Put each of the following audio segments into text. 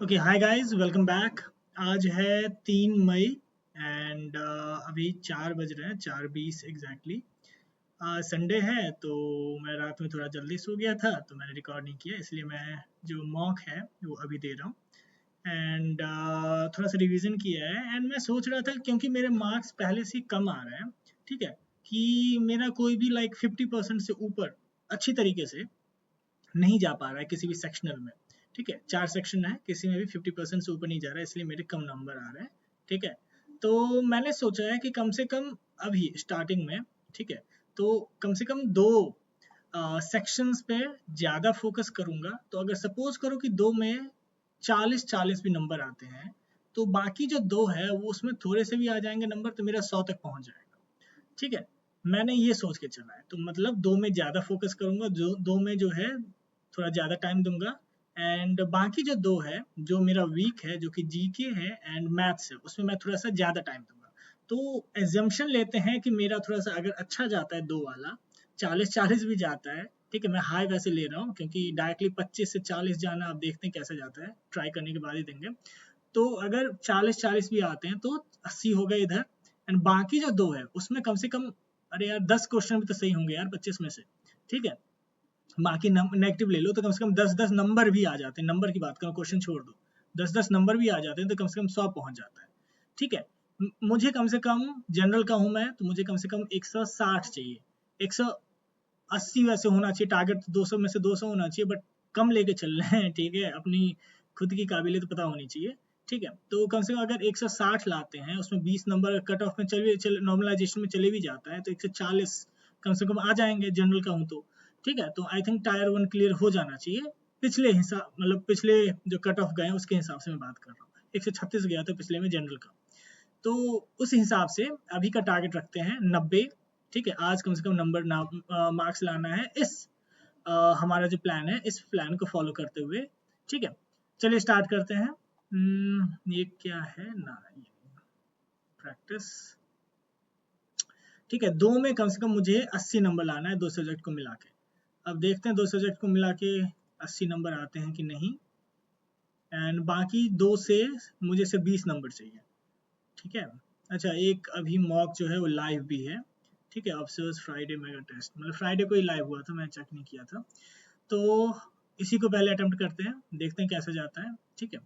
Okay hi guys welcome back. आज है 3 मई and अभी 4 बज रहे हैं, 4:20 एग्जैक्टली। संडे है तो मैं रात में थोड़ा जल्दी सो गया था तो मैंने रिकॉर्ड नहीं किया, इसलिए मैं जो मॉक है वो अभी दे रहा हूँ। एंड थोड़ा सा रिवीजन किया है एंड मैं सोच रहा था क्योंकि मेरे मार्क्स पहले से कम आ रहे हैं, ठीक है, कि मेरा कोई भी लाइक 50% से ऊपर अच्छी तरीके से नहीं जा पा रहा है किसी भी सेक्शनल में। ठीक है, 4 सेक्शन है, किसी में भी 50% से ऊपर नहीं जा रहा है, इसलिए मेरे कम नंबर आ रहे हैं। ठीक है, तो मैंने सोचा है कि कम से कम अभी स्टार्टिंग में, ठीक है, तो कम से कम दो सेक्शंस पे ज़्यादा फोकस करूंगा। तो अगर सपोज करो कि दो में 40-40 भी नंबर आते हैं तो बाकी जो दो है वो उसमें थोड़े से भी आ जाएंगे नंबर तो मेरा 100 तक पहुंच जाएगा। ठीक है, मैंने ये सोच के चला है, तो मतलब दो में ज़्यादा फोकस करूंगा, जो दो में जो है थोड़ा ज़्यादा टाइम दूंगा। एंड बाकी जो दो है, जो मेरा वीक है, जो कि जीके है एंड मैथ्स है, उसमें मैं थोड़ा सा ज़्यादा टाइम दूंगा। तो एजम्पशन लेते हैं कि मेरा थोड़ा सा अगर अच्छा जाता है दो वाला, 40-40 भी जाता है, ठीक है, मैं हाई वैसे ले रहा हूँ क्योंकि डायरेक्टली 25 से 40 जाना आप देखते हैं कैसे जाता है, ट्राई करने के बाद ही देंगे। तो अगर 40-40 भी आते हैं तो 80 हो गए इधर। एंड बाकी जो दो है उसमें कम से कम, अरे यार 10 क्वेश्चन भी तो सही होंगे यार 25 में से। ठीक है, बाकी नेगेटिव ले लो तो कम से कम 10-10 नंबर भी आ जाते हैं, नंबर की बात करो, क्वेश्चन छोड़ दो, 10-10 नंबर भी आ जाते हैं तो कम से कम 100 पहुंच जाता है। ठीक है, मुझे कम से कम, जनरल का हूं मैं तो मुझे कम से कम 160 चाहिए। 180 वैसे होना चाहिए, टारगेट 200 में से 200 होना चाहिए, बट कम लेके चल रहे हैं, ठीक है, अपनी खुद की काबिलियत पता होनी चाहिए। ठीक है, तो कम से कम अगर 160 लाते हैं, उसमें 20 नंबर कट ऑफ में चले नॉर्मलाइजेशन में चले भी जाता है तो 140 कम से कम आ जाएंगे जनरल का हूँ तो। ठीक है, तो आई थिंक टायर 1 क्लियर हो जाना चाहिए। पिछले हिसाब मतलब पिछले जो कट ऑफ गए उसके हिसाब से मैं बात कर रहा हूँ, 136 गया था पिछले में जनरल का। तो उस हिसाब से अभी का टारगेट रखते हैं 90। ठीक है, आज कम से कम नंबर मार्क्स लाना है इस हमारा जो प्लान है इस प्लान को फॉलो करते हुए। ठीक है, चलिए स्टार्ट करते हैं। ये क्या है ना, प्रैक्टिस। ठीक है, दो में कम से कम मुझे 80 नंबर लाना है, दो सब्जेक्ट को मिला के। अब देखते हैं दो सब्जेक्ट को मिला के 80 नंबर आते हैं कि नहीं। एंड बाकी दो से मुझे सिर्फ 20 नंबर चाहिए। ठीक है, अच्छा एक अभी मॉक जो है वो लाइव भी है। ठीक है, ऑब्जर्व फ्राइडे मेगा टेस्ट, मतलब फ्राइडे को ही लाइव हुआ था, मैं चेक नहीं किया था। तो इसी को पहले अटेम्प्ट करते हैं, देखते हैं कैसे जाता है। ठीक है,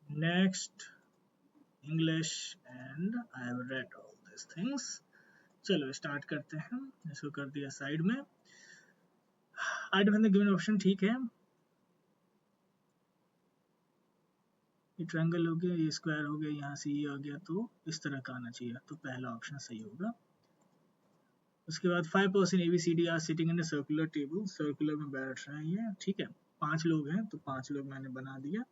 next English and I have read all this things. चलो स्टार्ट करते हैं, इसको कर दिया साइड में। आई डोंट गिवन ऑप्शन, ठीक है, ये ट्रायंगल हो गया, ये स्क्वायर हो गया, यहाँ से ये आ गया, तो इस तरह का आना चाहिए, तो पहला ऑप्शन सही होगा। उसके बाद 5% ABCD are sitting in circular table, circular में बैठ रहे हैं ये। ठीक है, 5 लोग हैं तो 5 लोग मैंने बना दिया।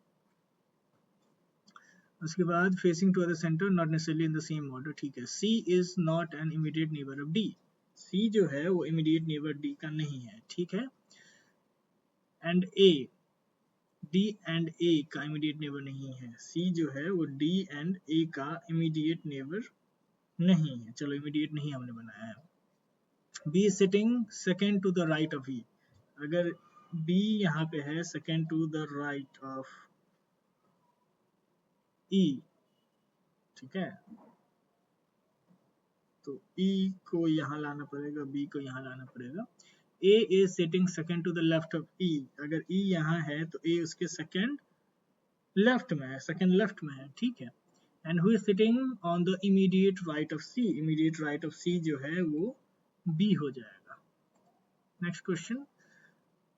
उसके बाद facing to other centre not necessarily in the same order. ठीक है, C is not an immediate neighbour of D। C जो है वो इमीडिएट नेबर D का नहीं है। ठीक है, and A, D and A का इमीडिएट नेबर नहीं है। C जो है वो D एंड A का इमीडिएट नेबर नहीं है। चलो इमीडिएट नहीं हमने बनाया है। B is sitting second to the right of E। अगर B यहाँ पे है second to the right of E, ठीक है, तो E को यहाँ लाना पड़ेगा, B को यहाँ लाना पड़ेगा। A is sitting second to the left of E। अगर E यहाँ है तो A उसके second लेफ्ट में है, सेकंड लेफ्ट में है। ठीक है, and who is sitting on the immediate right of C। Immediate right of C जो है वो B हो जाएगा। Next question,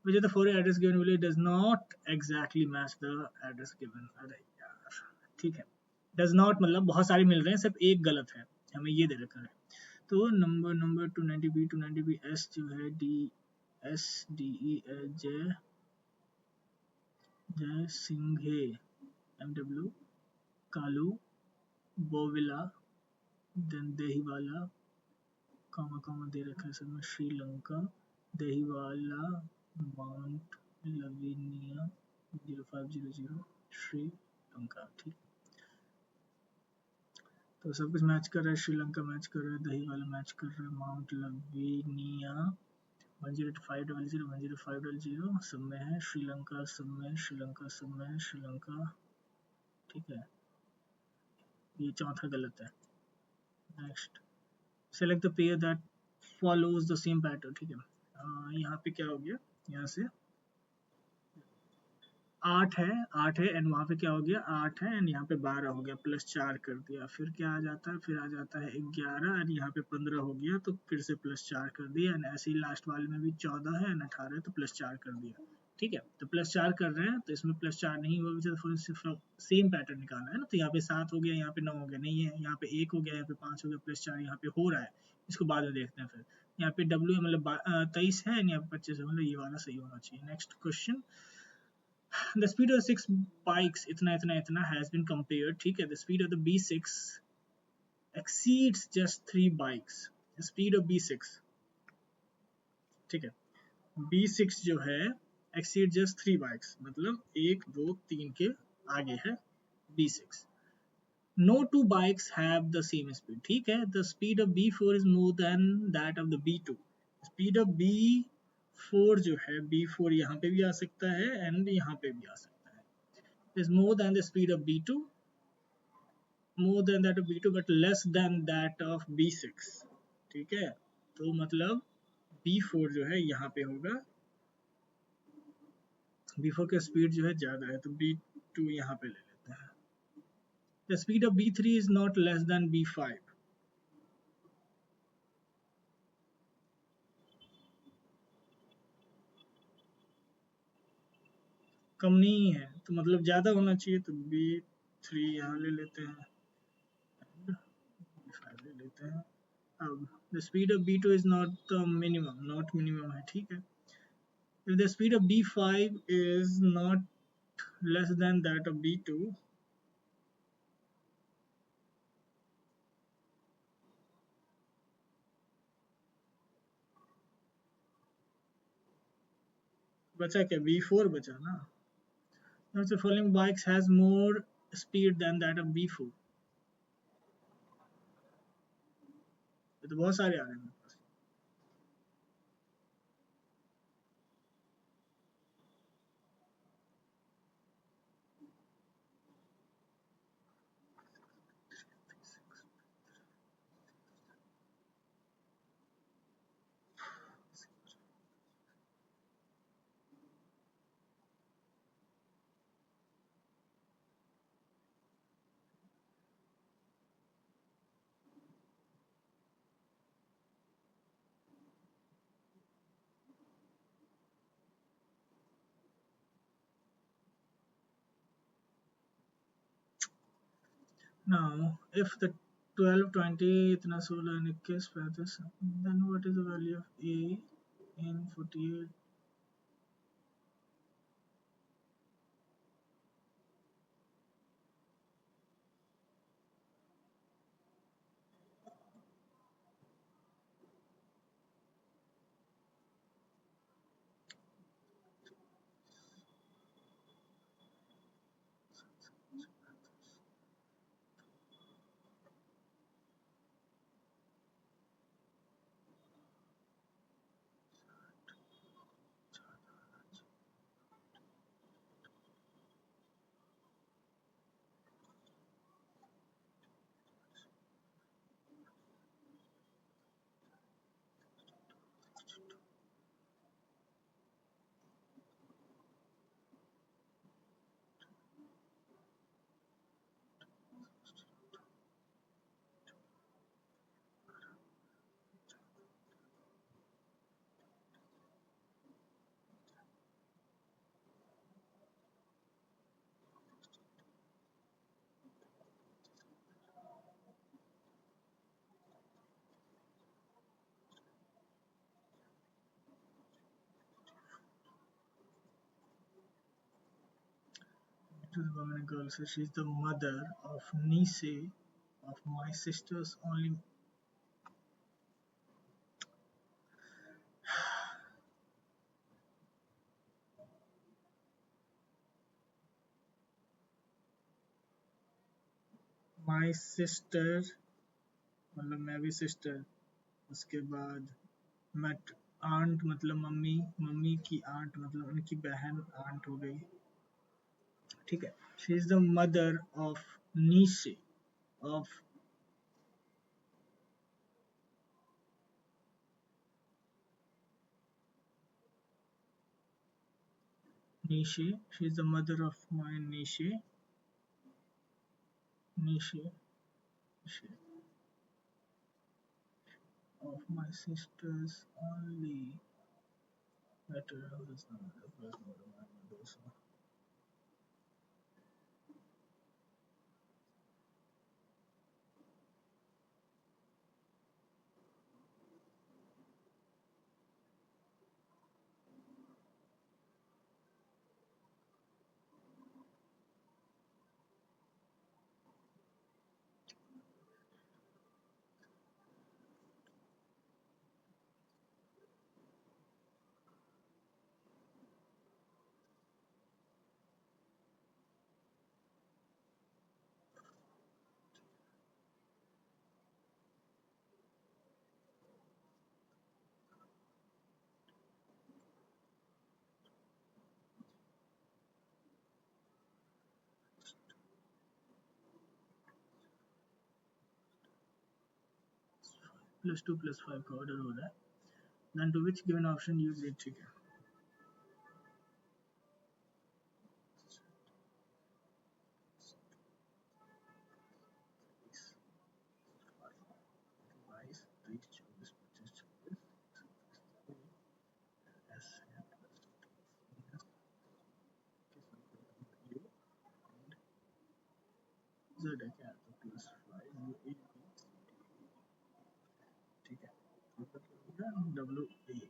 which of the following address given below does not exactly match the address given। अरे यार, ठीक है, does not मतलब बहुत सारे मिल रहे हैं, सिर्फ एक गलत है, हमें ये दे रखा है। तो नंबर 290B 290B S जो है DSDE जय जय सिंघे MW कालू बोविला देन देहीवाला कामा कामा दे रखा है सब में, श्रीलंका देहीवाला माउंट लवीनिया 0500 श्रीलंका। ठीक, तो सब कुछ मैच कर रहा है, श्रीलंका मैच कर रहा है, दही वाला मैच कर रहा है, माउंट लवीनिया 10500 10500 सब में है, श्रीलंका सब में, श्रीलंका सब में, श्रीलंका, ठीक है, ये चौथा गलत है। Next, select the pair that follows the same pattern, ठीक है। यहाँ पे क्या हो गया, यहाँ से 8 है एंड वहाँ पे क्या हो गया 8 है एंड यहाँ पे 12 हो गया, +4 कर दिया, फिर क्या आ जाता है, फिर आ जाता है 11 एंड यहाँ पे 15 हो गया, तो फिर से +4 कर दिया एंड ऐसे ही लास्ट वाले में भी 14 है एंड 18 है तो +4 कर दिया, ठीक है। तो +4 कर रहे हैं तो इसमें +4 नहीं हुआ, तो सिर्फ सेम पैटर्न निकालना है ना, तो यहाँ पे 7 हो गया, यहाँ पे 9 हो गया, नहीं है, यहाँ पे 1 हो गया, यहाँ पे 5 हो गया, +4 यहाँ पे हो रहा है, इसको बाद में देखते हैं। फिर यहाँ पे W मतलब 23 है, यहाँ पे 25 है, मतलब ये वाला सही होना चाहिए। Next question, the speed of 6 bikes इतना इतना इतना has been compared, ठीक है, the speed of the B6 exceeds just 3 bikes, the speed of B6, ठीक है, B6 जो है exceed just 3 bikes मतलब 1 2 3 के आगे है B6, no two bikes have the same speed, ठीक है, the speed of B4 is more than that of the B2, speed of B4 जो है B4 यहाँ पे भी आ सकता है एंड यहाँ पे भी आ सकता है, is more than the speed of B2, more than that of B2 but less than that of B6, ठीक है, तो मतलब B4 जो है यहाँ पे होगा, B4 का स्पीड जो है ज़्यादा है तो B2 यहाँ पे ले लेते हैं। The speed of B3 is not less than B5, कम नहीं है तो मतलब ज़्यादा होना चाहिए, तो B3 यहाँ ले लेते हैं, B5 ले लेते हैं। अब the speed of B2 is not the minimum, not minimum है, ठीक है। If the speed of B5 is not less than that of B2, बचा क्या, B4 बचा ना, now the following bikes has more speed than that of B4, ये तो बहुत सारे आ रहे हैं मेरे पास। Now if the 12 20 इतना 16 21 35, then what is the value of A in 48, to the woman and girl says she's the mother of niece of my sister's only, my sister मतलब मैं भी सिस्टर, उसके बाद मट आंट मतलब मम्मी, मम्मी की aunt मतलब उनकी बहन आंट हो गई, ठीक है। She is the mother of niece, of niece, she is the mother of my niece, niece, of my sister's only maternal is not the first mother of my mother, so plus 2 plus 5 का order हो रहा है, then to which given option use it, ठीक है। बाईस, तेईस, चौबीस, पच्चीस, छब्बीस, एस है प्लस जेड है क्या, तो प्लस 5 ए, ठीक है, डब्ल्यू ए,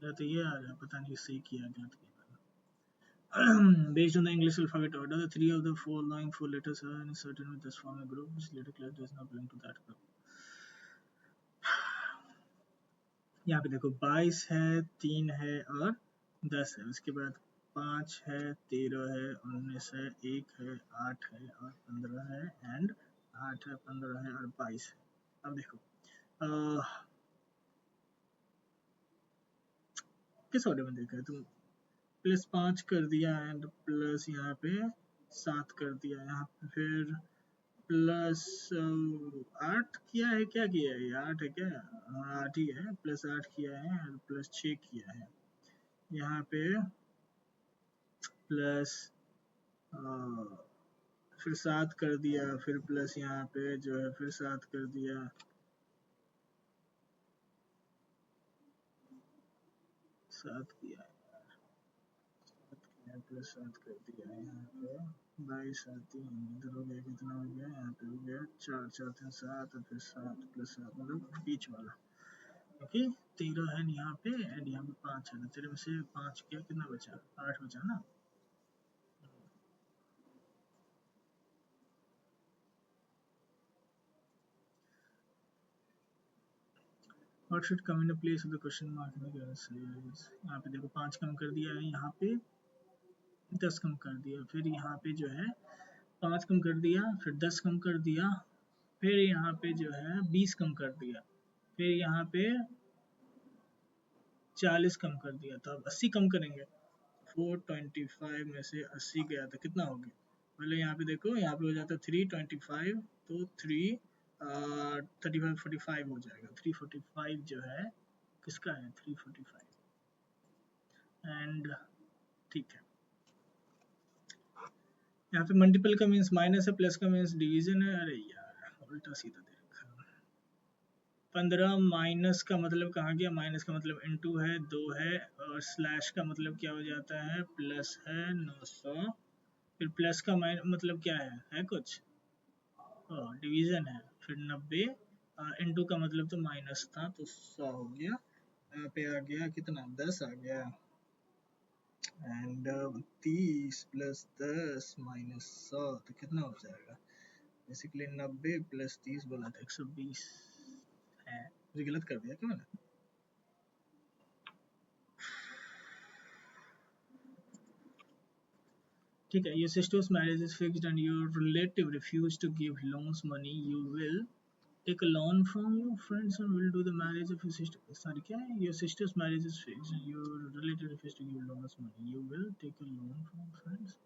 तो ये आ रहा है, पता नहीं सही किया गलत किया। Based on the English alphabet order, the three of the following four letters are inserted with this form a group which letter class does not belong to that group. यहाँ पे देखो 22 है, 3 है और 10 है, उसके बाद 5 है, 13 है, 19 है, 1 है, 8 है और 15 है, एंड 8 है, 15 है और 22 है। अब देखो किस ऑर्डर में देखा है तुम? +5 कर दिया एंड प्लस यहाँ पे 7 कर दिया, यहाँ पे फिर +8 किया है, क्या किया है ये? 8 है क्या? हाँ 8 ही है, +8 किया है और +6 किया है। यहाँ पे प्लस फिर 7 कर दिया, फिर प्लस यहाँ पे जो है फिर 7 कर दिया, 7 किया है, +7 कर दिया है यहाँ पे, 22 7 इधर हो गया, कितना हो गया यहाँ पे? हो गया 4 4 3 7 और फिर 7 +7 मतलब बीच वाला। ओके 13 है यहाँ पे एंड यहाँ पे 5 है, तो तेरे में से 5 क्या, कितना बचा? 8 बचा ना। What should come in the place of the question mark in the given series? यहाँ पे देखो 5 कम कर दिया है, यहाँ पे 10 कम कर दिया, फिर यहाँ पे जो है 5 कम कर दिया, फिर 10 कम कर दिया, फिर यहाँ पे जो है 20 कम कर दिया, फिर यहाँ पे 40 कम कर दिया, तो अब 80 कम करेंगे। 425 में से 80 गया तो कितना हो गया? पहले यहाँ पे देखो, यहाँ पे हो जाता है 325, तो 35 45 हो जाएगा। 345 जो है किसका है? 345 एंड ठीक है। यहाँ पे मल्टीपल का मीन्स माइनस है, प्लस का मीन्स डिवीजन है। अरे यार उल्टा सीधा दे रखा है। 15 माइनस का मतलब कहाँ गया? माइनस का मतलब इनटू है, 2 है, और स्लैश का मतलब क्या हो जाता है? प्लस है 900, फिर प्लस का मतलब क्या है कुछ डिवीजन है, फिर 90 इनटू का मतलब तो माइनस था तो 100 हो गया। यहाँ पे आ गया कितना? 10 आ गया एंड 30 + 10 - 100 तो कितना हो जाएगा? बेसिकली 90 + 30 बोला था 120 है। मुझे गलत कर दिया क्या मैंने? ठीक है, your sister's marriage is fixed and your relative refuse to give loans money, you will take a loan from your friends and will do the marriage of your sister. Sorry, क्या है? Your sister's marriage is fixed and your relative refuse to give loans money, you will take a loan from friends.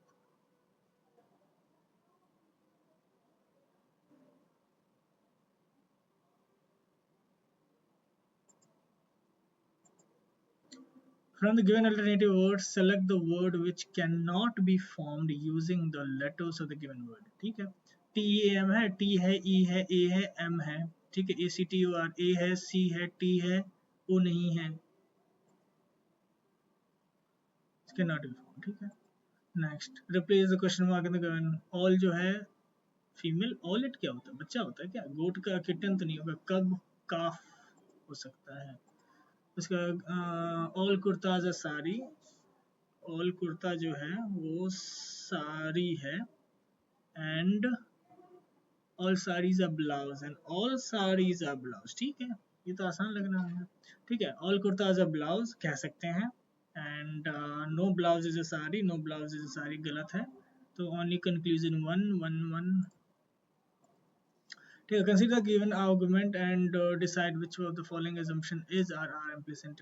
From the given alternative words, select the word which cannot be formed using the letters of the given word. ठीक है, T E A M है, T है, E है, A है, M है, ठीक है, A C T O R, A है, C है, T है, O नहीं है, cannot be formed. ठीक है, next replace the question mark in the given. All जो है फीमेल, ऑल इट क्या होता है? बच्चा होता है क्या? गोट का किटन तो नहीं होगा, कब काफ हो सकता है। उसका ऑल कुर्ताज सारी, ऑल कुर्ता जो है वो सारी है and all saris are blouse and all saris are blouse. ठीक है, ये तो आसान लग रहा है। ठीक है, ऑल कुर्ताज आर ब्लाउज कह सकते हैं and no blouse is a sari, no blouse is a sari गलत है, तो ओनली कंक्लूजन 1 1 1। ठीक है, consider given argument and decide which of the following assumption is or are implicit.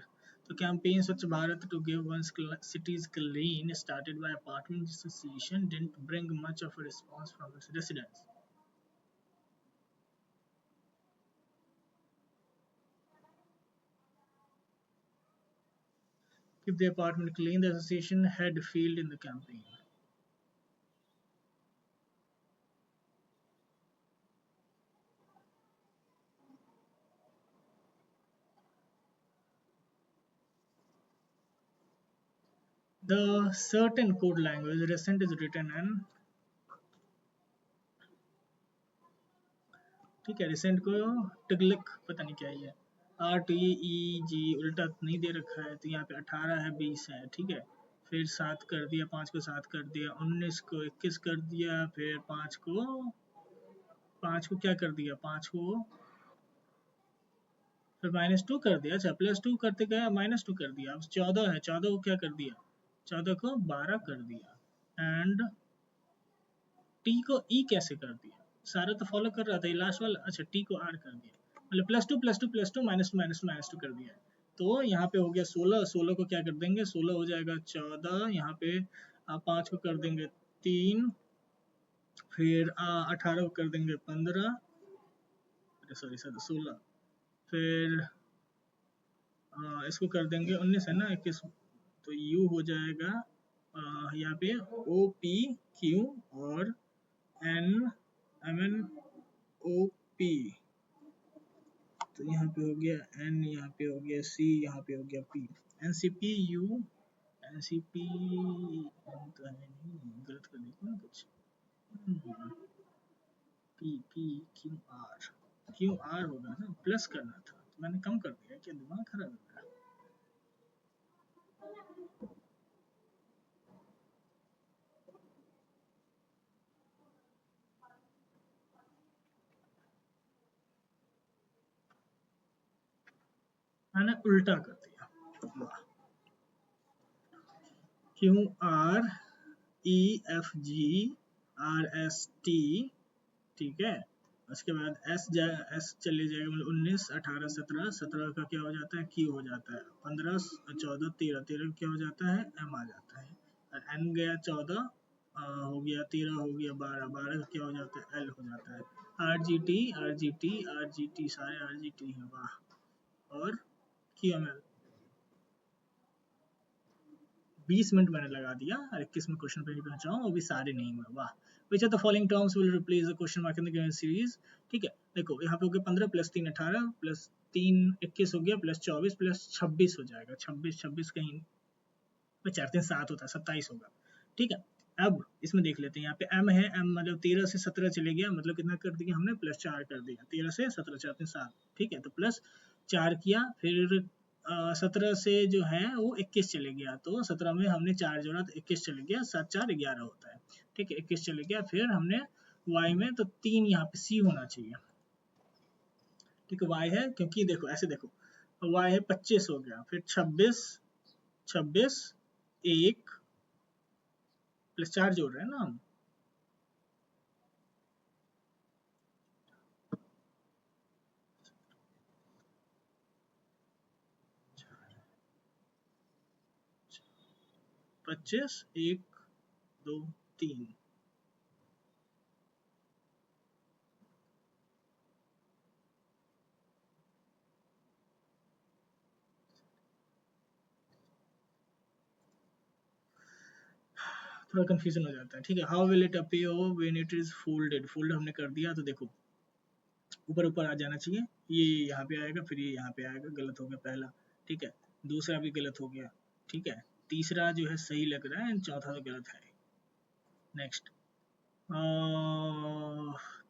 The campaign Swachh Bharat to give one's cities clean, started by apartment association, didn't bring much of a response from its residents. Keep the apartment clean, the association had failed in the campaign. The certain code language recent is written in, ठीक है, recent को टिगलिक पता नहीं क्या ही है, RTEG उल्टा नहीं दे रखा है, तो यहाँ पे 18 है, 20 है, ठीक है, फिर 7 कर दिया, 5 को 7 कर दिया, 19 को 21 कर दिया, फिर 5 को क्या कर दिया, 5 को फिर -2 कर दिया। अच्छा, +2 करते गया, -2 कर दिया, अब 14 है, 14 को क्या कर दिया, 14 को 12 कर दिया एंड टी को ई कैसे कर दिया? सारा तो फॉलो कर रहा था, ये लास्ट वाला। अच्छा, टी को आर कर दिया, मतलब +2 +2 +2 -2 -2 -2 कर दिया, तो यहाँ पे हो गया 16, 16 को क्या कर देंगे, 16 हो जाएगा 14, यहाँ पे 5 को कर देंगे 3, फिर 18 को कर देंगे 15, सॉरी सर 16, फिर इसको कर देंगे 19 है ना, 21, तो यू हो जाएगा यहाँ पे ओ पी क्यू और N M N O P, तो यहाँ पे हो गया एन, यहाँ पे हो गया सी, यहाँ पे हो गया P, N C P U, N C P तो है नहीं, गलत कर दिया ना कुछ, पी पी क्यू आर होगा ना, प्लस करना था तो मैंने कम कर दिया, क्या दिमाग खराब है मेरा। मैंने उल्टा कर दिया, Q R E F G R S T, ठीक है, उसके बाद एस चले जाएगा, मतलब 19 18 17, 17 का क्या हो जाता है, क्यू हो जाता है, 15 14 13, 13 क्या हो जाता है, एम आ जाता है, और एन गया 14, हो गया 13, हो गया 12, 12 का क्या हो जाता है, एल हो जाता है, R G T R G T R G T, सारे आर जी टी है, वाह, और क्यू एम एल। 20 मिनट मैंने लगा दिया और 21 में क्वेश्चन पे नहीं पहुंचा हूँ, वो भी सारे नहीं हुए, वाह। Which are the following terms will replace the question mark in the given series, ठीक है, देखो यहाँ पे हो गया 15 प्लस 3 18 प्लस 3 21 हो गया, प्लस 24 प्लस 26 हो जाएगा, 26 26 कहीं पे 4 3 7 होता है, 27 होगा, ठीक है। अब इसमें देख लेते हैं, यहाँ पे m है, m मतलब 13 से 17 चले गया, मतलब कितना कर दिया हमने, प्लस 4 कर दिया, 13 से 17 4 3 7, ठीक है, तो प्लस 4 किया, फिर 17 से जो है वो 21 चले गया, तो 17 में हमने 4 जोड़ा तो 21 चले गया, 7 4 11 होता है, ठीक है, 21 चले गया, फिर हमने y में तो 3 यहाँ पे c होना चाहिए, ठीक है, y है, क्योंकि देखो ऐसे देखो, y है 25 हो गया, फिर 26 26 1 प्लस 4 जोड़ रहे हैं ना हम, 25 1 2 3, थोड़ा कंफ्यूजन हो जाता है, ठीक है। How will it appear when it is folded, fold हमने कर दिया, तो देखो ऊपर ऊपर आ जाना चाहिए, ये यहाँ पे आएगा, फिर ये यहाँ पे आएगा, गलत हो गया पहला, ठीक है, दूसरा भी गलत हो गया, ठीक है, तीसरा जो है सही लग रहा है, चौथा तो गलत है। नेक्स्ट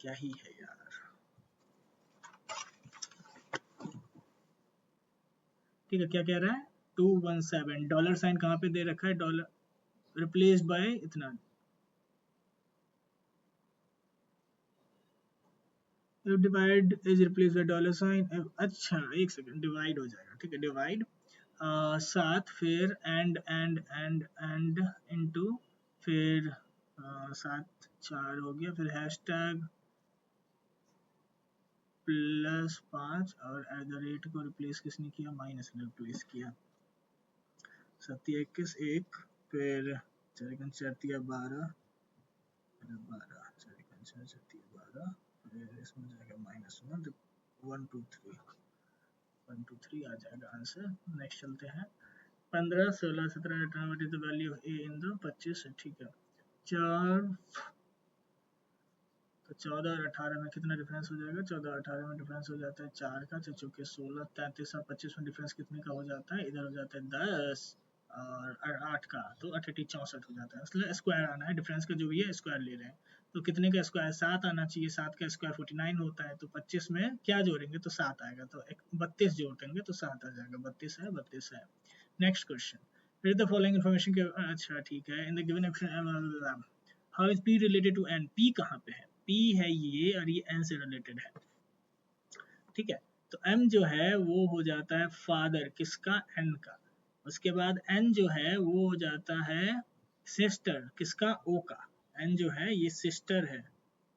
क्या ही है यार, ठीक है, क्या कह रहा है, 217, डॉलर साइन कहाँ पे दे रखा है, डॉलर रिप्लेस बाय इतना, divide is replace by dollar sign, अच्छा एक सेकंड, डिवाइड हो जाएगा, ठीक है, डिवाइड 7, फिर एंड इनटू, फिर 7 4 हो गया, फिर हैशटैग +5, और एट द रेट को रिप्लेस किसने किया, माइनस ने रिप्लेस किया, 27 1, फिर 4 12, फिर 12 4 12, फिर इसमें जाएगा -1, 1 2 3 1 2 3 आ जाएगा आंसर। नेक्स्ट चलते हैं, 15 16 17 18, what is the value of A in the 25, ठीक है, 4, तो 14 और 18 में कितना डिफरेंस हो जाएगा, 14 18 में डिफरेंस हो जाता है 4 का, तो चूंकि 16 33 और 25 में डिफरेंस कितने का हो जाता है, इधर हो जाता है 10 और 8 का, तो 88 64 हो जाता है, इसलिए स्क्वायर आना है, डिफरेंस का जो भी है स्क्वायर ले रहे हैं, तो कितने का स्क्वायर, 7 आना चाहिए, 7 का स्क्वायर 49 होता है, तो 25 में क्या जोड़ेंगे तो 7 आएगा, तो 32 जोड़ देंगे तो 7 आ जाएगा, 32 है 32 है। Next question, read the following information के, अच्छा ठीक है, in the given option how is P related to N, P कहाँ पे है, पी है ये, और ये एन से रिलेटेड है, ठीक है, तो एम जो है वो हो जाता है फादर किसका, एन का, उसके बाद एन जो है वो हो जाता है सिस्टर किसका, ओ का, एन जो है ये सिस्टर है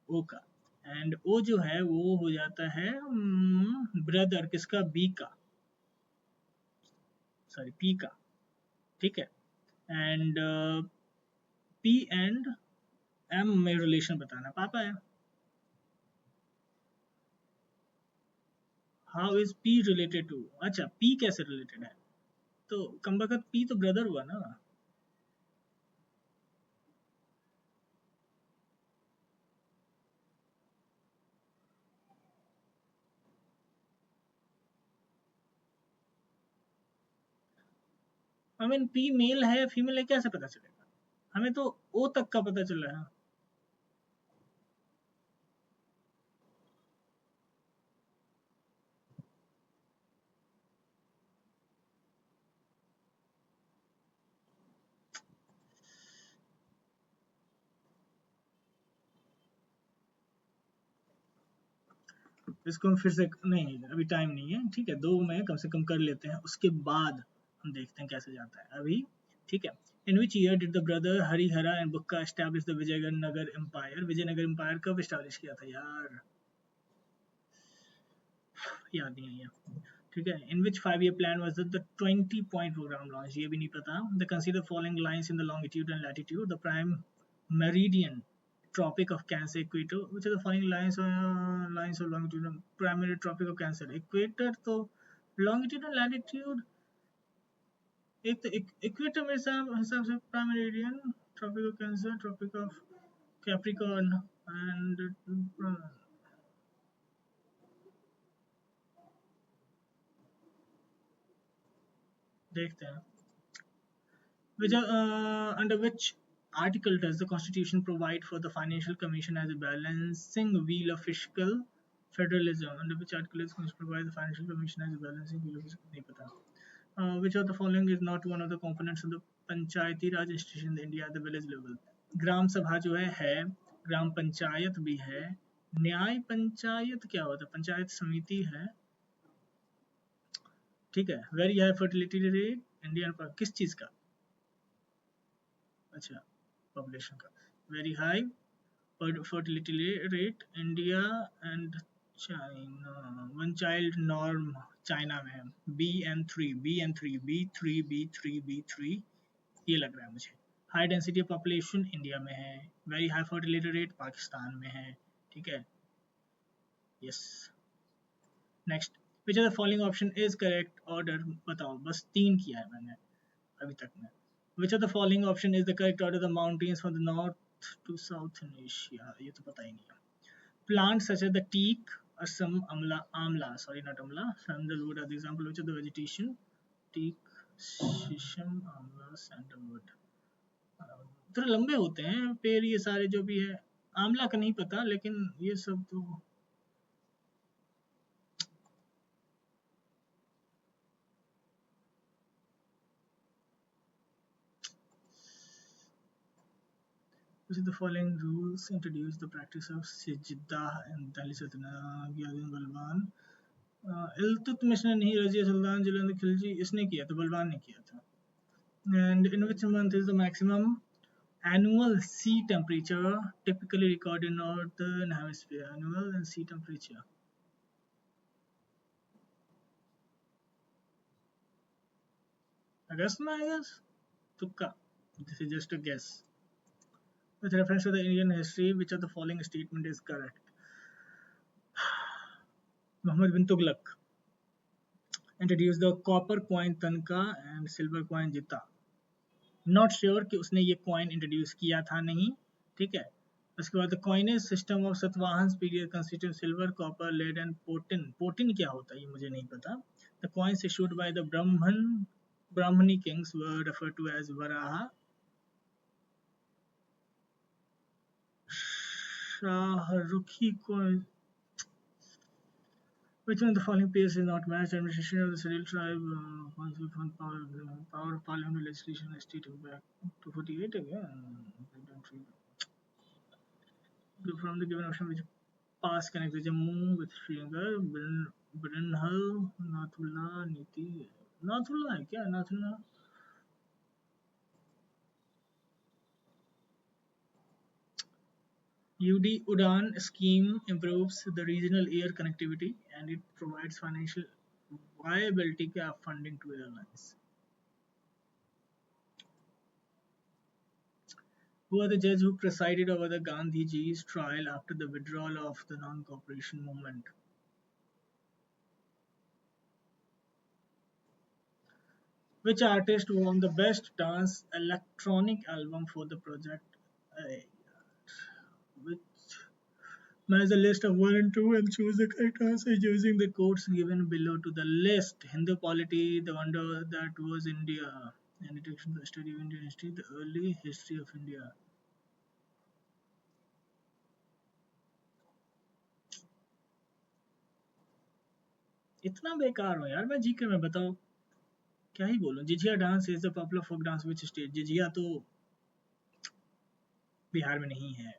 ओ का, एंड ओ जो है वो हो जाता है ब्रदर किसका, बी का, सॉरी पी का, ठीक है। एंड पी एंड एम में रिलेशन बताना, पापा है। How is P related to, अच्छा पी कैसे रिलेटेड है, तो कमबख्त पी तो ब्रदर हुआ ना। आई मीन पी मेल है फीमेल है कैसे पता चलेगा, हमें तो ओ तक का पता चला है। इसको हम फिर से नहीं, अभी टाइम नहीं है, ठीक है, 2 में कम से कम कर लेते हैं, उसके बाद हम देखते हैं कैसे जाता है अभी, ठीक है। In which year did the brother Harihara and Bukka establish the Vijayanagara empire, Vijayanagara empire कब एस्टैब्लिश किया था यार, याद नहीं है, ठीक है। In which 5 year plan was the 20 point programme launch, ये भी नहीं पता। The consider following lines in the longitude and latitude, the prime meridian Tropic of Cancer, Equator, which are the following lines of longitude and primary Tropic of Cancer, Equator तो longitude and latitude, एक तो equator मेरे हिसाब से prime meridian, Tropic of Cancer, Tropic of Capricorn and देखते हैं which under which article does the constitution provide for the financial commission as a balancing wheel of fiscal federalism, under which article does the constitution provide the financial commission as a balancing wheel of fiscal, नहीं पता। Which of the following is not one of the components of the Panchayati Raj institution in India at the village level, Gram Sabha जो है, ग्राम पंचायत भी है, न्याय पंचायत क्या होता है, पंचायत समिति है, ठीक है। Very high fertility rate Indian पर किस चीज का, अच्छा पॉपुलेशन का, very high fertility rate India and China, one child norm China में है, बी एन थ्री ये लग रहा है मुझे। High density of population India में है, very high fertility rate Pakistan में है, ठीक है, yes. Next, which are the following option is correct order, बताओ, बस 3 किया है मैंने अभी तक में। Which of the following option is the correct order of the mountains from the north to south in Asia, ये तो पता ही नहीं है। Plants such as the teak, Assam, amla, sorry not amla, sandalwood are the example which of the vegetation, teak, shisham, amla, sandalwood, थोड़े लंबे होते हैं पेड़ ये सारे जो भी है, आंवला का नहीं पता लेकिन ये सब तो which of the following rules introduced the practice of sijda in Delhi Sultanate, Gyaden Balban, Iltutmish ने नहीं, रजिया सुल्तान जुलंद खिलजी इसने किया था, बलवान ने किया था। And in which month is the maximum annual sea temperature typically recorded in northern hemisphere, annual and sea temperature, अगस्त में I guess, तुक्का, this is just a guess। With reference to the Indian history, which of the following statement is correct? Muhammad bin Tughlaq introduced the copper coin tanka and silver coin jita, not sure कि उसने ये coin introduce किया था नहीं, ठीक है। उसके बाद coinage system of Satavahana period consisted silver copper lead and potin, potin क्या होता है ये मुझे नहीं पता। The coins issued by the Brahmani kings were referred to as varaha, Shahrukhi coin, which one of the following pairs is not matched? Administration of the scheduled tribe, power of parliament legislation is dating back to 48 again. From the given option which pass connects the Jammu with Srinagar, Brunhal, Nathullah, Niti, Nathullah है क्या, Nathullah? UD Udan scheme improves the regional air connectivity and it provides financial viability gap funding to airlines. Who are the judge who presided over the Gandhiji's trial after the withdrawal of the non-cooperation movement? Which artist won the Best Dance Electronic Album for the project? Uh, which Match the list of 1 and 2 and choose the correct answer using the codes given below to the list. Hindu polity, the wonder that was India. An introduction to the study of Indian history, the early history of India. इतना बेकार हो यार मैं GK में बताओ क्या ही बोलूं Jijiya dance is the popular folk dance which state Jijiya तो बिहार में नहीं है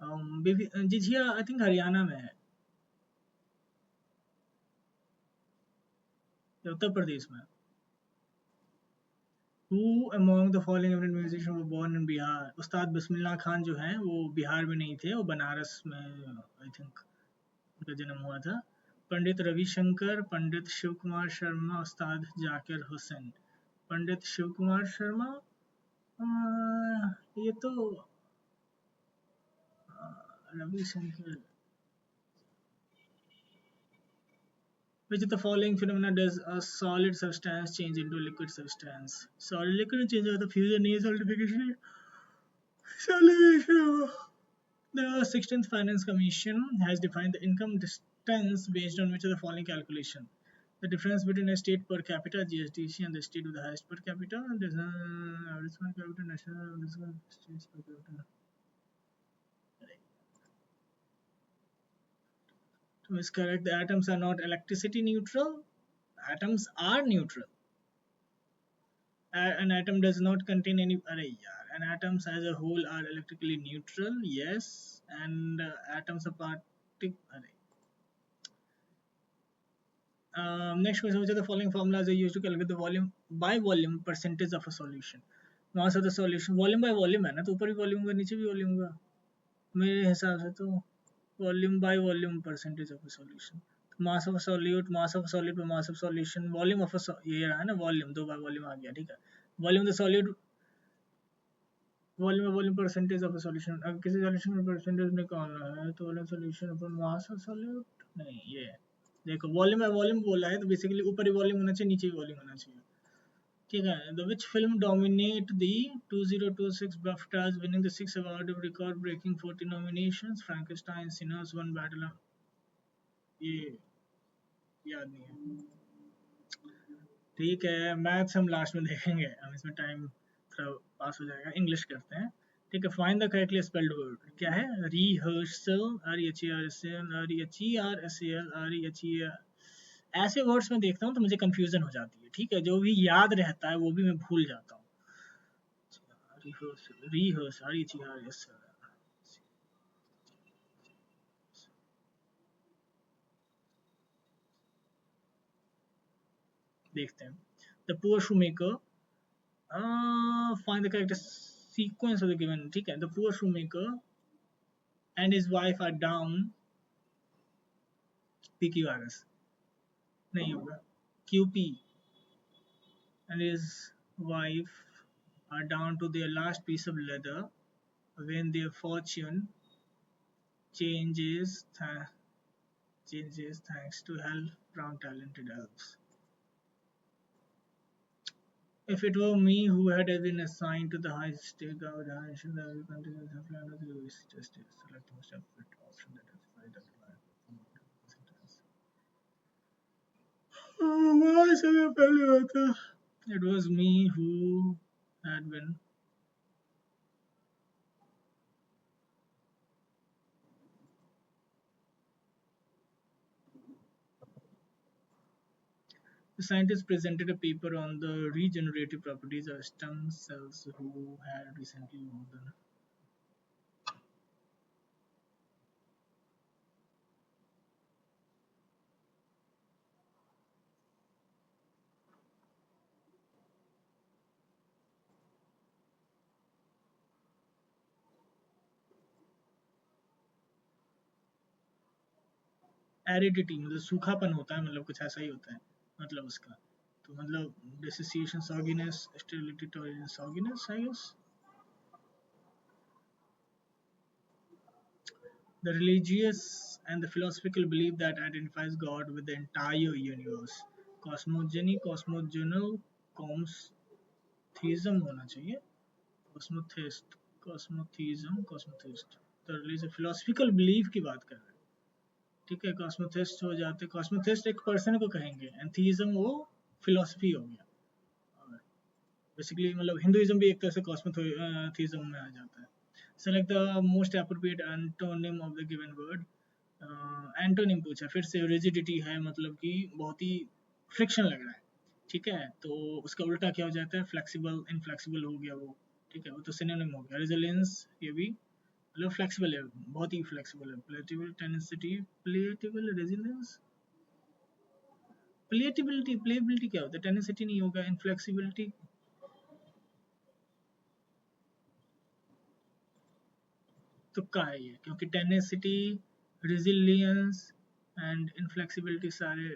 जिजिया आई थिंक हरियाणा में है या उत्तर प्रदेश में Who among the following eminent musicians were born in Bihar? उस्ताद बिस्मिल्लाह खान जो हैं वो बिहार में नहीं थे वो बनारस में आई थिंक उनका जन्म हुआ था पंडित रविशंकर पंडित शिव कुमार शर्मा उस्ताद जाकिर हुसैन पंडित शिव कुमार शर्मा ये तो Ravishankar Which of the following phenomena does a solid substance change into a liquid substance? Solid liquid change of the fusion is solidification. Solidation. The 16th Finance Commission has defined the income distance based on which of the following calculation? The difference between a state per capita GSDC and the state with the highest per capita. There's average per capita, national average states per capita. Is correct. The atoms are not electricity neutral. Atoms are neutral. An atom does not contain any. And atoms as a whole are electrically neutral. Yes, and atoms are next question: which of the following formulas are used to calculate the volume by volume percentage of a solution? Mass of the solution, volume by volume है ना तो ऊपर भी volume का नीचे भी volume का मेरे हिसाब से तो volume by volume percentage of a solution. Mass of a solute, mass of a solid by mass of solution, volume of a ये रहा है ना volume दो बार volume आ गया ठीक है volume of the solid volume percentage of solution अगर किसी सॉल्यूशन का परसेंटेज निकालना है तो volume solution upon mass of solute नहीं ये देखो वॉल्यूम है वॉल्यूम बोला है तो बेसिकली ऊपर ही वॉल्यूम होना चाहिए नीचे ही वॉल्यूम होना चाहिए ठीक है the which film dominate the 2026 BAFTAs winning the 6 award of record breaking 40 nominations Frankenstein Sinners One Battle ये याद नहीं है ठीक है मैथ्स हम लास्ट में देखेंगे हम इसमें टाइम थोड़ा पास हो जाएगा इंग्लिश करते हैं ठीक है find the correctly spelled word क्या है रिहर्सल REHERSAL ऐसे वर्ड्स में देखता हूँ तो मुझे कंफ्यूजन हो जाती है ठीक है जो भी याद रहता है वो भी मैं भूल जाता हूँ रिहर्सल देखते हैं the poor shoemaker find the correct sequence of the given ठीक है the poor shoemaker and his wife are down PQRS नहीं होगा QP and his wife are down to their last piece of leather when their fortune changes thanks to help from talented elves. If it were me who had been assigned to the highest stake of the nation, I would continue to plan to do is justice. Select the most appropriate option that justifies that life. It was me who had been. The scientists presented a paper on the regenerative properties of stem cells who had recently won the aridity मतलब सूखापन होता है मतलब कुछ ऐसा ही होता है मतलब उसका तो मतलब dissociation sogginess stability tolerance sogginess I guess The religious and the philosophical belief that identifies God with the entire universe. Cosmogony, cosmogonal, theism होना चाहिए, cosmotheist, cosmotheist. तो रिलीजियस philosophical belief की बात कर रहे हैं, ठीक है। कॉस्मोथिस्ट हो जाते, कॉस्मोथिस्ट एक पर्सन को कहेंगे, एंड थीइज्म वो फिलोसफी हो गया। बेसिकली मतलब हिंदुइज्म भी एक तरह से कॉस्मोथिज्म में आ जाता है। Select the most appropriate antonym of the given word. Antonym पूछा, फिर से रिजिडिटी है, मतलब कि बहुत ही फ्रिक्शन लग रहा है, ठीक है। तो उसका उल्टा क्या हो जाता है, फ्लेक्सिबल, इनफ्लेक्सिबल हो गया वो, ठीक है, वो तो सिनोनिम हो गया। रेजिलियंस, ये भी मतलब फ्लेक्सिबल है, बहुत ही फ्लेक्सिबल है। प्लेटेबल, टेनेसिटी, प्लेटेबल, रेजिलियंस, प्लेटेबिलिटी, प्लेबिलिटी क्या होता है, टेनेसिटी नहीं होगा, इनफ्लेक्सिबिलिटी, तुक्का है ये, क्योंकि टेनेसिटी, रेजिलियंस एंड इनफ्लेक्सिबिलिटी सारे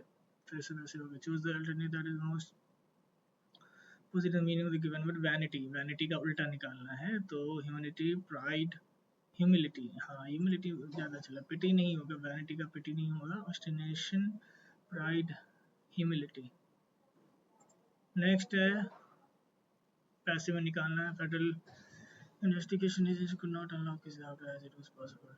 फिर से वैसे हो गए। Choose the alternative that is most positive meaning of the given word. Vanity, vanity का उल्टा निकालना है, तो ह्यूमैनिटी, प्राइड, ह्यूमिलिटी, हाँ ह्यूमिलिटी ज़्यादा चला, पिटी नहीं होगा, वैनिटी का पिटी नहीं होगा। ऑस्टिनेशन, प्राइड, ह्यूमिलिटी। नेक्स्ट है पैसे में निकालना है। Federal investigation agency could not unlock his laptop as it was possible.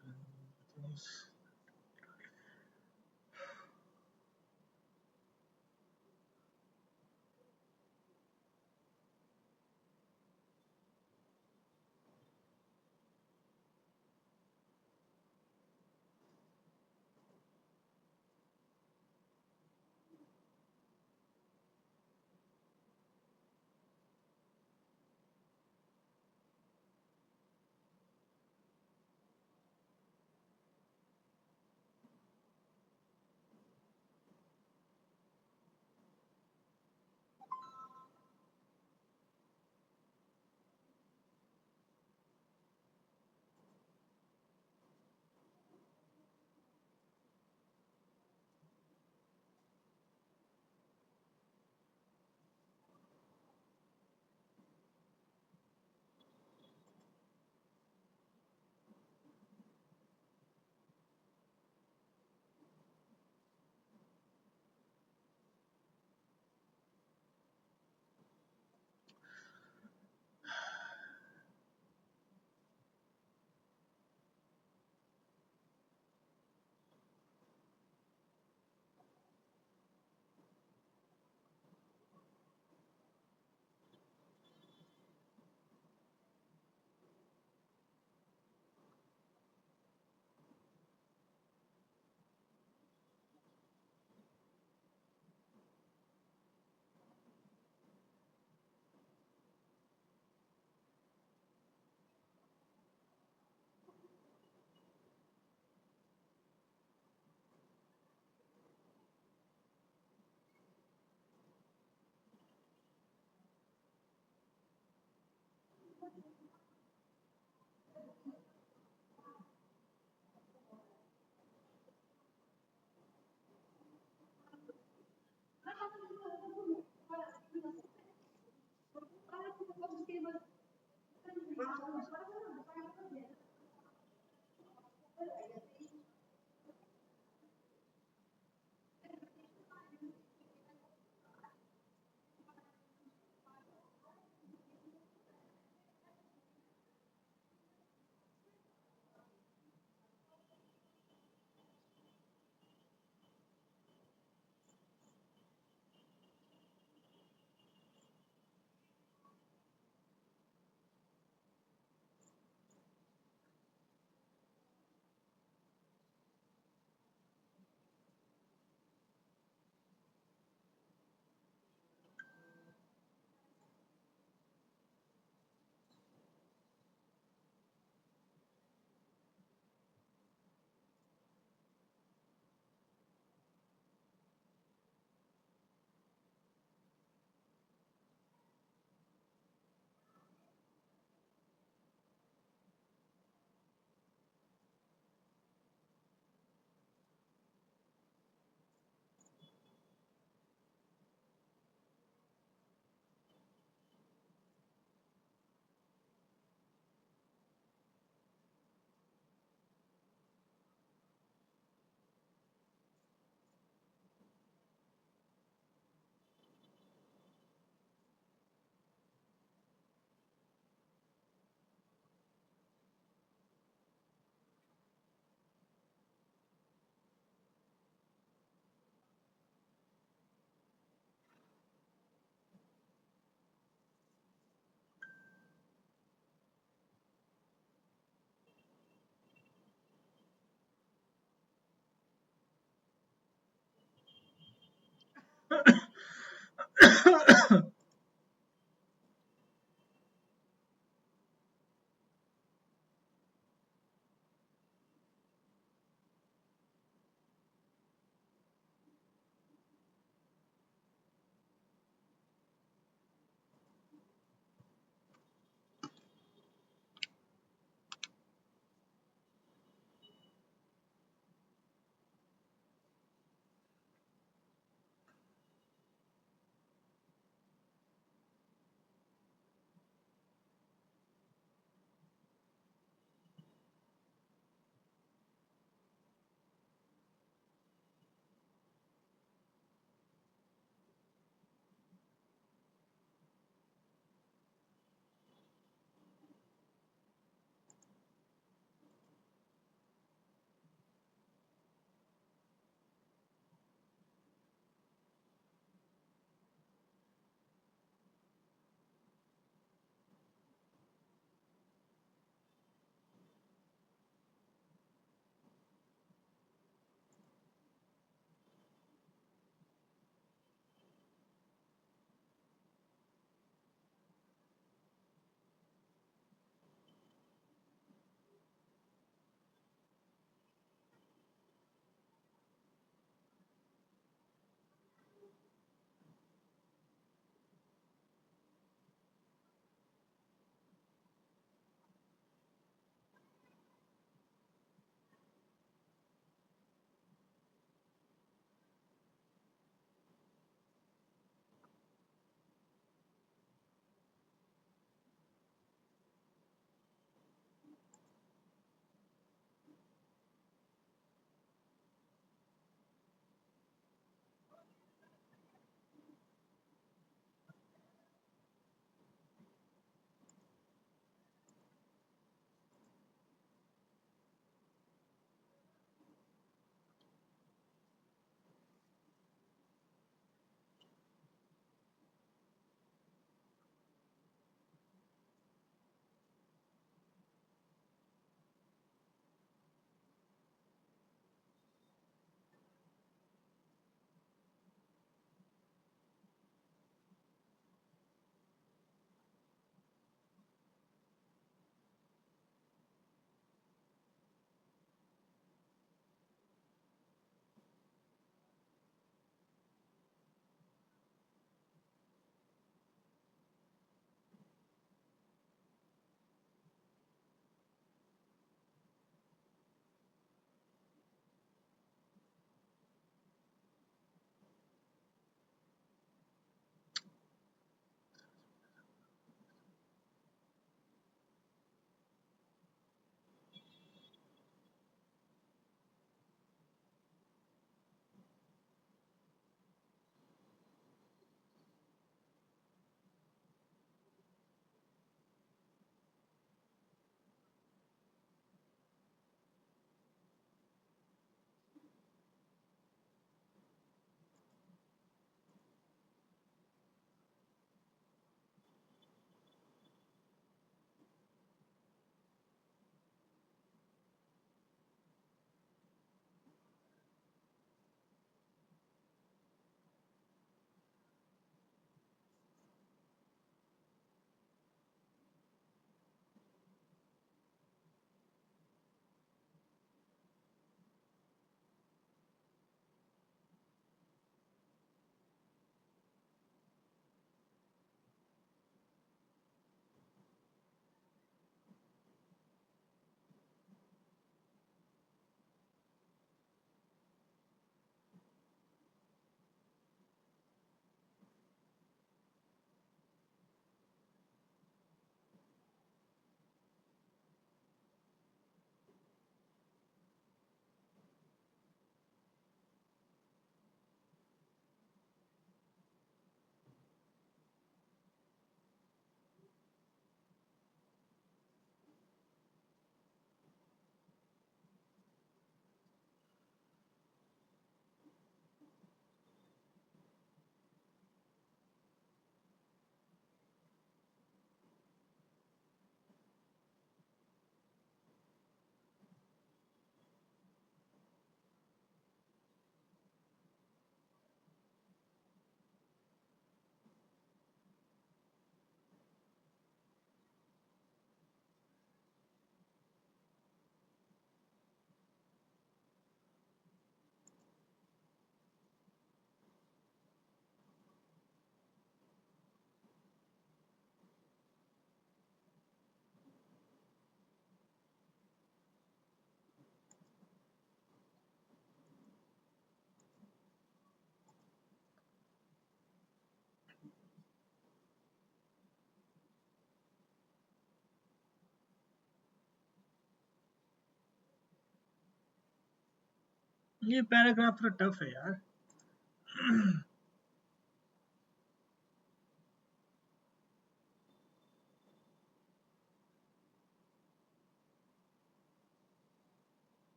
ये पैराग्राफ थोड़ा टफ है यार।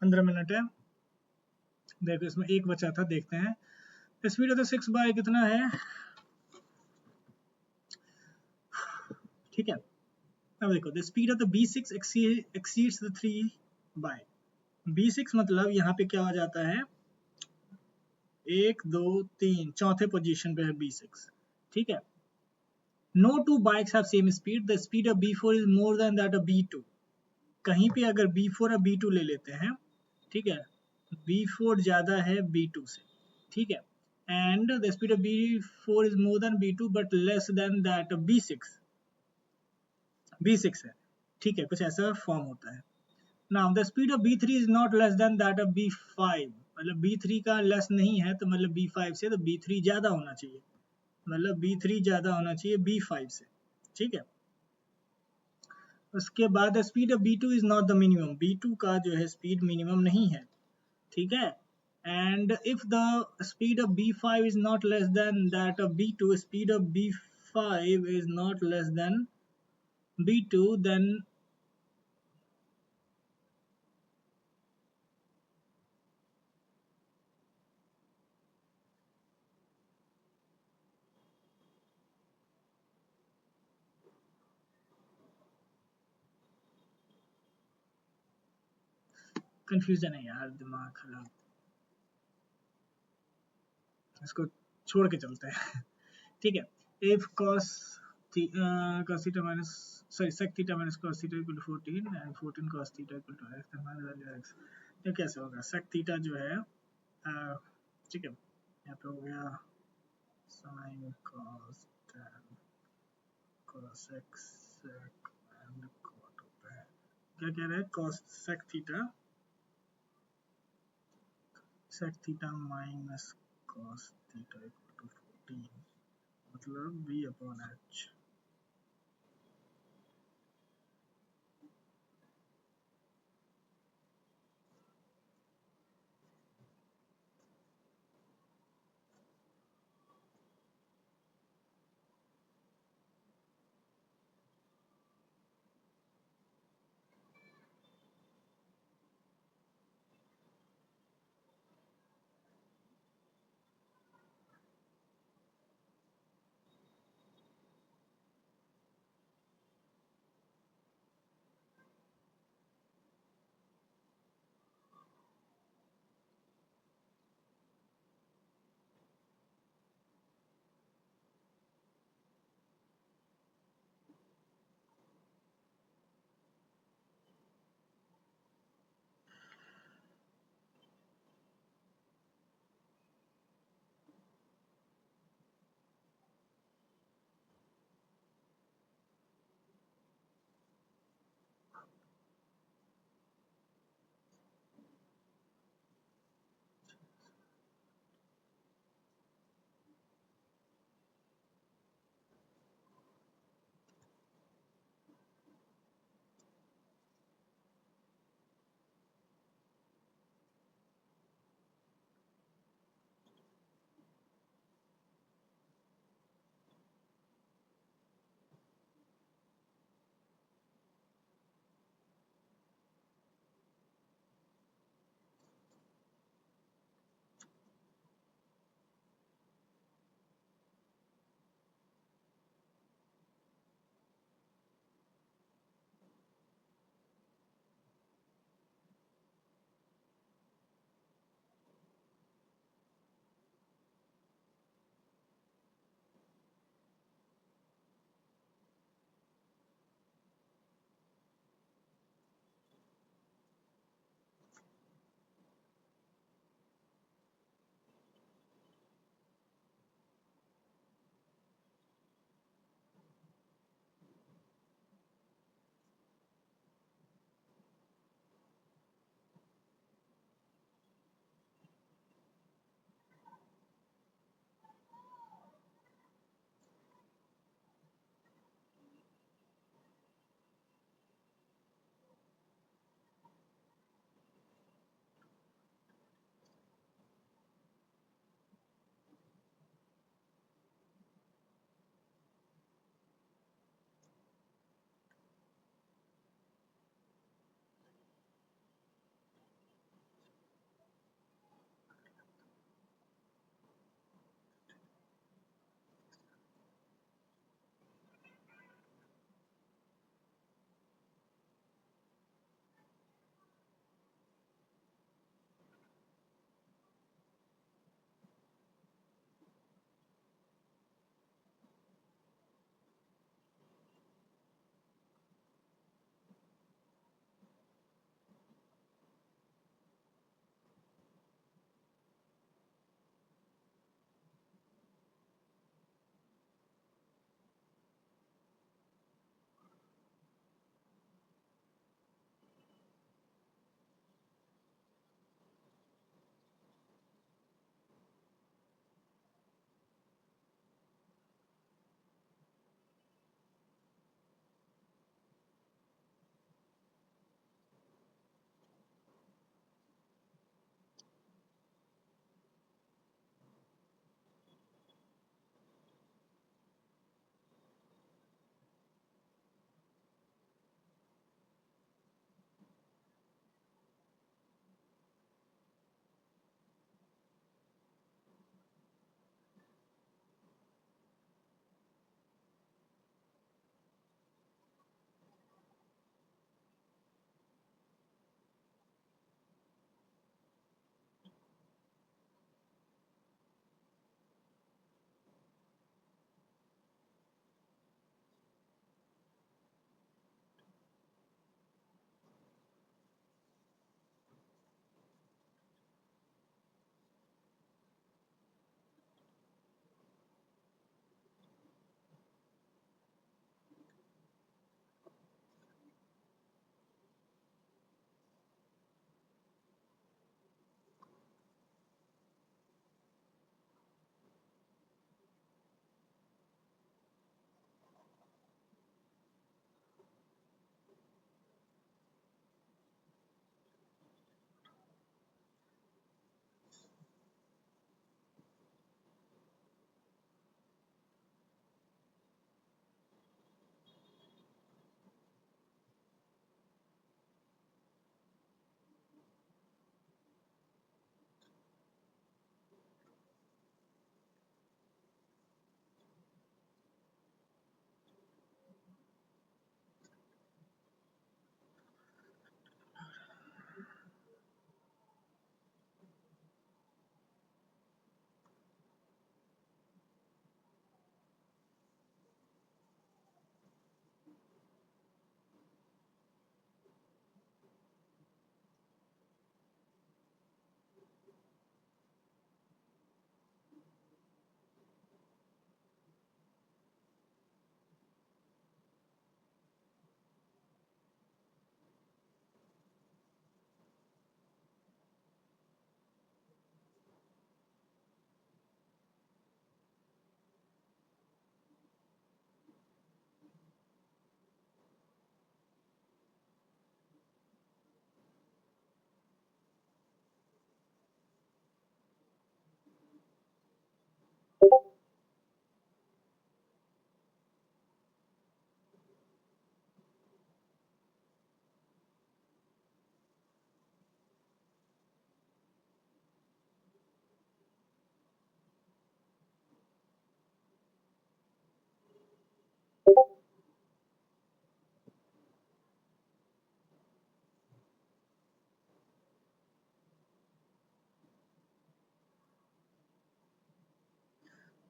15 मिनट है। देखो इसमें एक बचा था, देखते हैं। स्पीड ऑफ द 6 बाय कितना है, ठीक है। अब देखो the speed of the B6 exceeds the 3 by. B6 मतलब यहाँ पे क्या हो जाता है, 1 2 3 चौथे पोजीशन पे है B6, ठीक है। No two bikes have same speed, the speed of B4 is more than that of B2। कहीं पे अगर B4 और B2 ले लेते हैं, ठीक है, B4 ज्यादा है B2 से, ठीक है, and the speed of B4 is more then B2 but less than that of B6। B6 है, ठीक है, कुछ ऐसा फॉर्म होता है। Now the speed of B3 is not less than that of B5, मतलब B3 का लेस नहीं है, तो मतलब B5 से, तो B3 ज्यादा होना चाहिए, मतलब B3 ज्यादा होना चाहिए B5 से, ठीक है। उसके बाद speed of B2 is not the minimum, B2 का जो है स्पीड मिनिमम नहीं है, ठीक है। And if the speed of B5 is not less than that of B2, speed of B5 is not less than B2, then confusion है यार, दिमाग खराब, इसको छोड़ के चलते हैं। ठीक है। If cos cos theta minus, sorry sec theta minus cos theta equal to 14 and 14 cos theta equal to x, then find the value of x। ये कैसे होगा, sec theta जो है, ठीक है, यहाँ पे हो गया sin cos tan cos x sec and cot होता है, क्या कह रहे हैं, cos sec theta minus cos theta equal to 14, मतलब v upon h।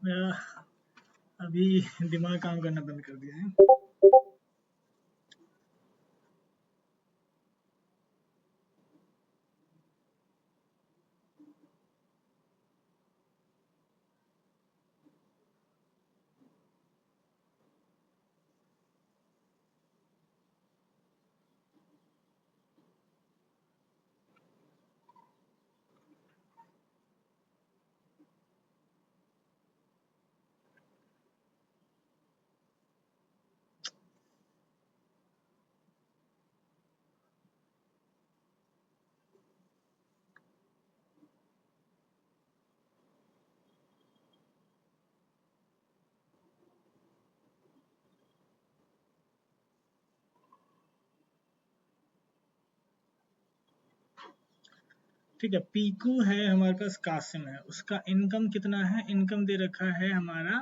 मेरा अभी दिमाग काम करना बंद कर दिया है। ठीक है, पीकू है हमारे पास, कासिम है, उसका इनकम कितना है? इनकम दे रखा है हमारा,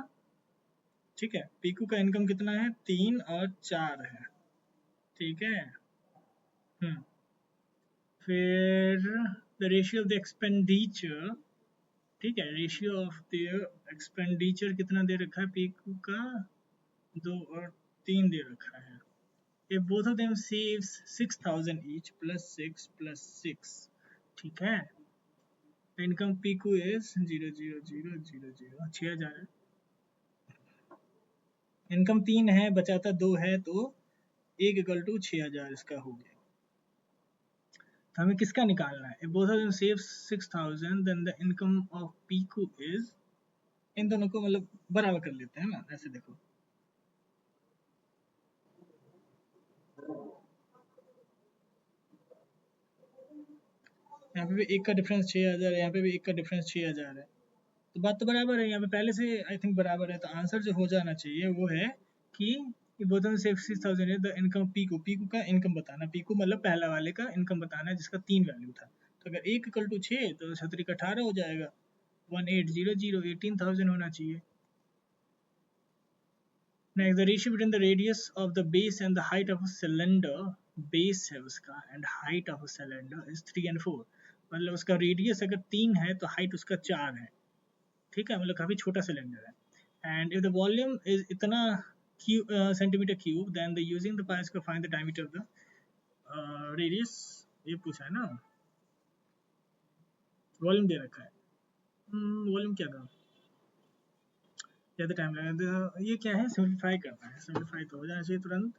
ठीक है, पीकू का इनकम कितना है? 3 और 4 है, ठीक है। हम्म फिर the ratio of the expenditure, ठीक है, रेशियो ऑफ द एक्सपेंडिचर कितना दे रखा है पीकू का? 2 और 3 दे रखा है। If both of them saves 6,000 each plus 6 plus 6, ठीक है, इनकम पीकू इज 0,0,0,0,0, 6,000 है। इनकम 3 है, बचाता 2 है, तो 1 = 6,000 इसका हो गया। तो हमें किसका निकालना है? If both of them save 6,000 then the income of Piku is, इन दोनों को मतलब बराबर कर लेते हैं ना, ऐसे देखो, यहाँ पे भी एक का डिफरेंस 6,000 है, यहाँ पे भी एक का डिफरेंस 6,000 है, तो बात तो बराबर है, यहाँ पे पहले से आई थिंक बराबर है, तो आंसर जो हो जाना चाहिए वो है कि बोथ ऑफ सेव 6,000 है, द इनकम पीकू, पीकू का इनकम बताना, पीकू मतलब पहला वाले का इनकम बताना है जिसका 3 वैल्यू था। तो अगर 1 = 6 तो 7 × 18 हो जाएगा, 1800, 18,000 होना चाहिए। Next, the ratio between the radius of the base and the height of a cylinder, base है उसका and height of a cylinder is 3 and 4, मतलब उसका रेडियस अगर 3 है तो हाइट उसका 4 है, ठीक है, मतलब काफी छोटा सिलेंडर है। And if the volume is इतना centimetre cube, then the using the pi square find the diameter of the radius, ये पूछा है ना, वॉल्यूम दे रखा है। वॉल्यूम क्या था, ज़्यादा टाइम लगेगा, ये क्या है, सिंप्लीफाई करना है, सिंप्लीफाई तो हो जाना चाहिए तुरंत।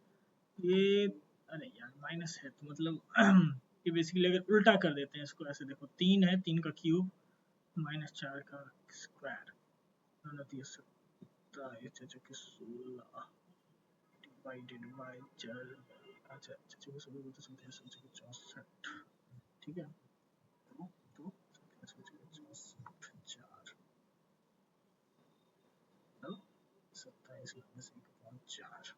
ये, अरे यार माइनस है तो मतलब ये बेसिकली अगर उल्टा कर देते हैं इसको, ऐसे देखो, 3 है, 3 का क्यूब -4 का स्क्वायर, दोनों 16 डिवाइडेड बाय 4, अच्छा अच्छा, 64, ठीक है, तो 4, 27 -1/4,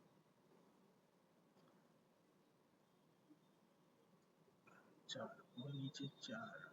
4 और नीचे 4,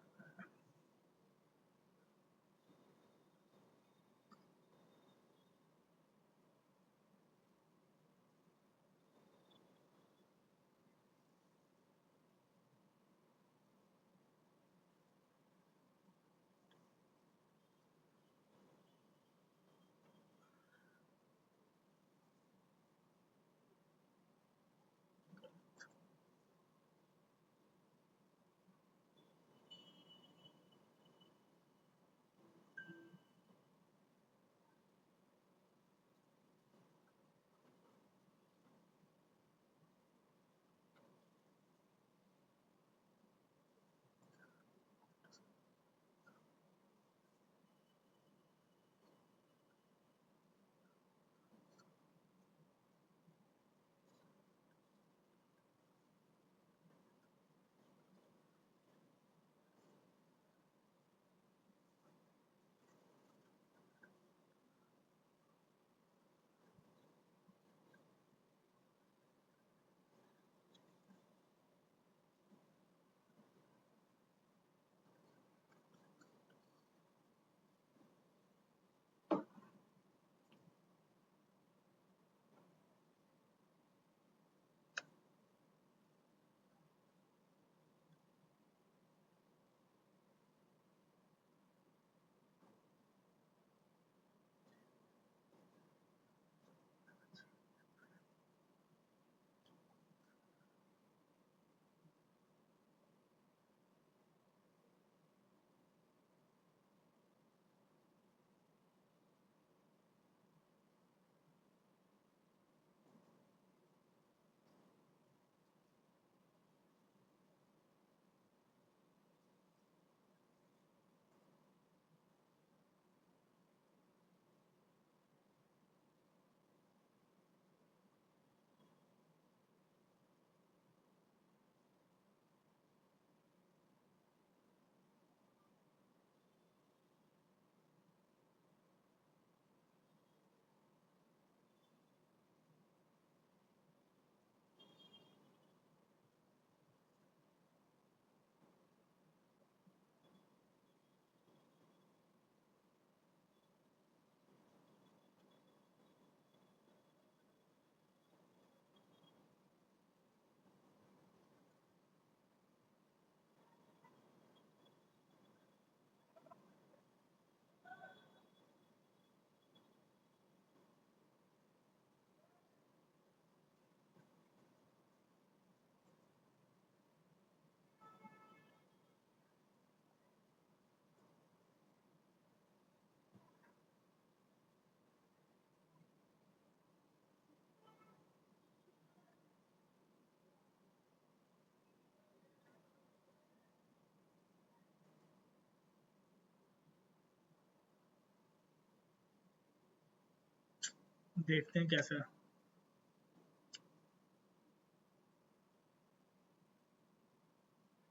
देखते हैं कैसा।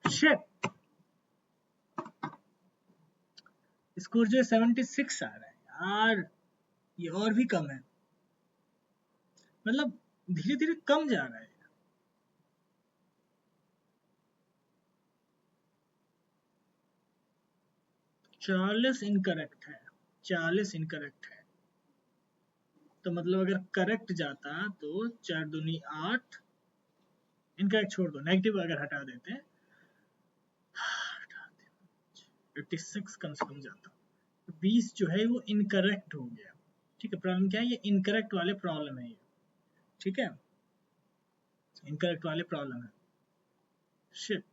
शिट, स्कोर जो है 76 आ रहा है यार, ये और भी कम है, मतलब धीरे धीरे कम जा रहा है। चालीस इनकरेक्ट है, 40 इनकरेक्ट है, तो मतलब अगर करेक्ट जाता तो 4 दूनी 8, इनकरेक्ट छोड़ दो, नेगेटिव अगर हटा देते 86 कम से कम जाता, तो 20 जो है वो इनकरेक्ट हो गया। ठीक है, प्रॉब्लम क्या है, ये इनकरेक्ट वाले प्रॉब्लम है ये। ठीक है, इनकरेक्ट वाले प्रॉब्लम है। Shit,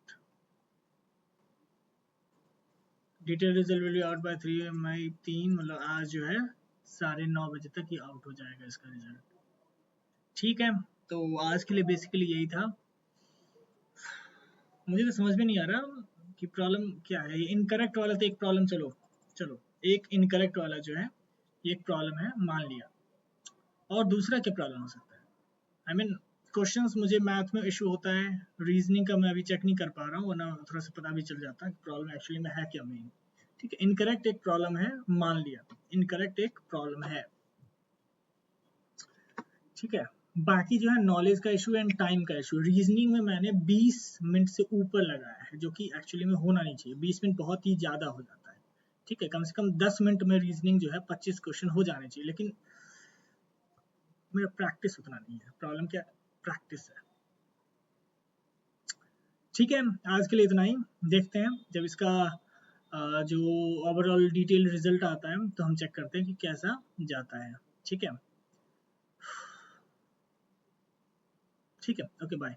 detail result will be out by 3 मई, 3 मतलब आज जो है 9:30 बजे तक ही आउट हो जाएगा इसका रिजल्ट। ठीक है, तो आज के लिए बेसिकली यही था। मुझे तो समझ में नहीं आ रहा कि प्रॉब्लम क्या है। ये इनकरेक्ट वाला तो एक प्रॉब्लम, चलो चलो, एक इनकरेक्ट वाला जो है ये एक प्रॉब्लम है मान लिया, और दूसरा क्या प्रॉब्लम हो सकता है? आई मीन क्वेश्चंस मुझे मैथ में इशू होता है, रीजनिंग का मैं अभी चेक नहीं कर पा रहा हूँ, वरना थोड़ा सा पता भी चल जाता है कि प्रॉब्लम एक्चुअली में है क्या मेन। ठीक है, इनकरेक्ट एक प्रॉब्लम है मान लिया, इनकरेक्ट एक प्रॉब्लम है। ठीक है, बाकी जो है नॉलेज का इशू एंड टाइम का इशू। रीजनिंग में मैंने 20 मिनट से ऊपर लगाया है, जो कि एक्चुअली में होना नहीं चाहिए, 20 मिनट बहुत ही ज़्यादा हो जाता है। ठीक है, कम से कम 10 मिनट में रीजनिंग जो है 25 क्वेश्चन हो जाने चाहिए, लेकिन मेरा प्रैक्टिस उतना नहीं है। प्रॉब्लम क्या, प्रैक्टिस है। ठीक है, आज के लिए इतना ही। देखते हैं जब इसका जो ओवरऑल डिटेल रिजल्ट आता है तो हम चेक करते हैं कि कैसा जाता है। ठीक है, ठीक है, ओके बाय।